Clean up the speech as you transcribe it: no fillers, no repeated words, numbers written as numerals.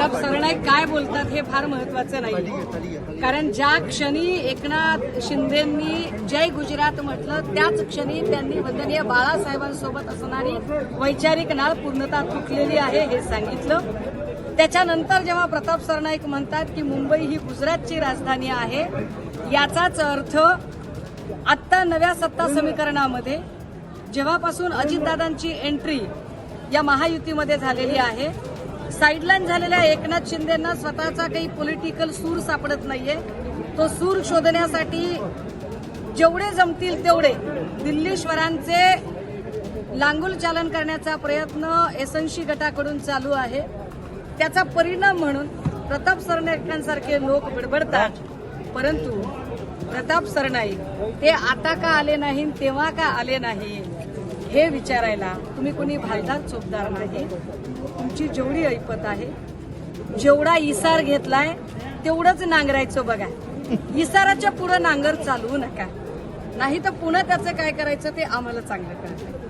प्रताप सरनाईक काय बोलतात हे फार महत्वाचं नाही, कारण ज्या क्षणी एकनाथ शिंदेंनी जय गुजरात म्हटलं त्याच क्षणी त्यांनी वंदनीय बाळासाहेबांसोबत असणारी वैचारिक नाळ पूर्णतः तुटलेली आहे हे सांगितलं. त्याच्यानंतर जेव्हा प्रताप सरनाईक म्हणतात की मुंबई ही गुजरातची राजधानी आहे, याचाच अर्थ आत्ता नव्या सत्ता समीकरणामध्ये जेव्हापासून अजितदादांची एंट्री या महायुतीमध्ये झालेली आहे, साईडलाईन झालेल्या एकनाथ शिंदेंना स्वतःचा काही पॉलिटिकल सूर सापडत नाहीये. तो सूर शोधण्यासाठी जेवढे जमतील तेवढे दिल्लीश्वरांचे लांगुल चालन करण्याचा प्रयत्न एसएनसी गटाकडून चालू आहे. त्याचा परिणाम म्हणून प्रताप सरनाईकांसारखे लोक बडबडतात, परंतु प्रताप सरनाईक ते आता का आले नाही तेव्हा का आले नाही हे विचारायला तुम्ही कोणी भालदार चोपदार नाही. तुमची जेवढी ऐपत आहे, जेवढा इसार घेतलाय तेवढंच नांगरायचं बघा. इसाराच्या पुढे नांगर चालवू नका, नाही तर पुन्हा त्याचं काय करायचं ते आम्हाला चांगलं कळतं.